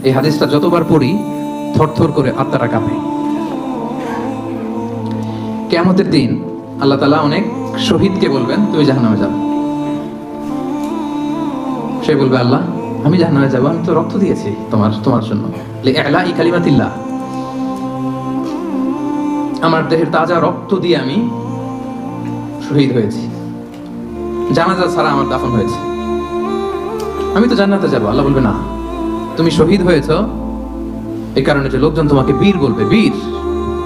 এই হাদিসটা যতবার পড়ি থরথর করে আত্মাটা কাঁপে। কিয়ামতের দিন আল্লাহ তাআলা অনেক শহীদকে বলবেন তুমি জাহান্নামে যাও। সে বলবে আল্লাহ আমি জাহান্নামে যাব, আমি তো রক্ত দিয়েছি তোমার জন্য, লিইলাই কালিমাতিল্লাহ, আমার দেহের তাজা রক্ত দিয়ে আমি শহীদ হয়েছি, জানাজা ছাড়া আমার দাফন হয়েছে, আমি তো জান্নাতে যাব। আল্লাহ বলবে না, তুমি শহীদ হয়েছো এই কারণে যে লোকজন তোমাকে বীর বলবে, বীর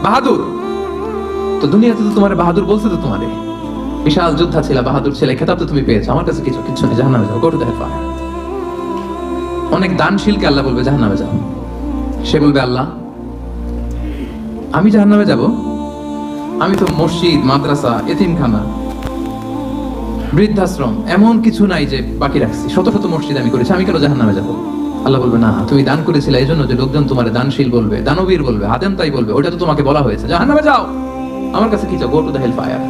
বাহাদুর। তো দুনিয়াতে তো তোমার বাহাদুর বলছে, তো তোমারে বিশাল যোদ্ধা ছিল, বাহাদুর ছেলে, খেতাব তো তুমি পেয়েছো, আমার কাছে কিছু নেই, জাহান্নামে যাও, গো টু দ্য হেলফায়ার। অনেক দানশীলকে আল্লাহ বলবে জাহান্নামে যাও। সে বলবে আল্লাহ আমি জাহান্নামে যাব, আমি তো মসজিদ, মাদ্রাসা, এতিমখানা, বৃদ্ধাশ্রম এমন কিছু নাই যে বাকি রাখছি, শত শত মসজিদ আমি করেছি, আমি কেন জাহান্নামে যাব? আল্লাহ বলবে না, তুমি দান করেছিলে এই জন্য যে লোকজন তোমার দানশীল বলবে, দানবীর বলবে, হাতেম তাই বলবে, ওটা তো তোমাকে বলা হয়েছে, জাহান্নামে যাও, আমার কাছে কি চাও, go to the hell fire.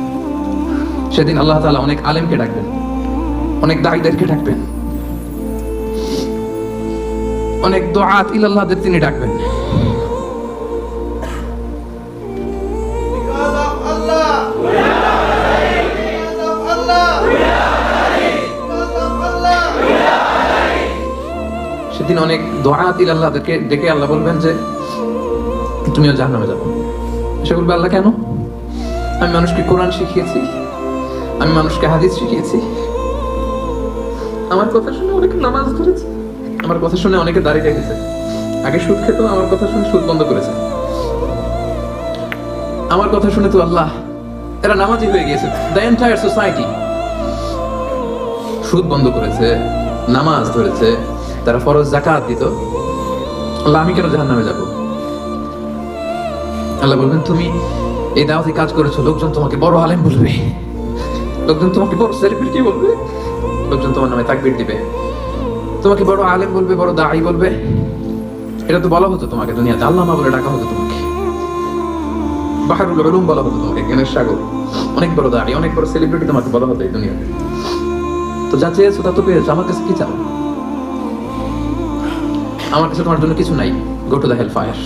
সেদিন আল্লাহ তাআলা অনেক আলেমকে ডাকবেন, অনেক দাঈদেরকে ডাকবেন, অনেক দুআত ইলাল্লাহদের তিনি ডাকবেন। সেদিন অনেক দুআত ইলাল্লাহদেরকে ডেকে আল্লাহ বলবেন যে তুমিও জাহান্নামে যাবে। সে বলবে আল্লাহ কেন? আমি মানুষকে কোরআন শিখিয়েছি, আমি মানুষকে হাদিস শিখিয়েছি, আমার কথা শুনে অনেকে নামাজ ধরেছে, আমার কথা শুনে অনেকে দাঁড়িয়ে রেখেছে, আগে সুদ খেত, আমার কথা শুনে সুদ বন্ধ করেছে, আমার কথা শুনে তো আল্লাহ এরা নামাজি হয়ে গিয়েছে। দ্য এন্টায়ার সোসাইটি সুদ বন্ধ করেছে, নামাজ ধরেছে, তারা ফরজ যাকাত দিত, আল্লাহ আমি কেন জাহান্নামে যাব? আল্লাহ বলবেন তুমি এই দাওয়াতি কাজ করেছো, লোকজন তোমাকে বড় আলেম বলবে, লোকজন তোমাকে বড় সেলিব্রিটি বলবে, লোকজন তোমার নামে তাকবীর দিবে, তোমাকে বড় আলেম বলবে, বড় দাঈ বলবে। এটা তো বলা হতো তোমাকে দুনিয়াতে, আল্লামা বলে ডাকা হতো তোমাকে, বাহরুল উলুম বলা হতো তোমাকে, জ্ঞানের সাগর, অনেক বড় দাঈ, অনেক বড় সেলিব্রিটি তোমাকে বলা হতো এই দুনিয়াতে। তো যা চেয়েছো তা তো পেয়েছো, আমার কাছে কি চাও? আমার কাছে তোমার জন্য কিছু নাই, go to the hell fire.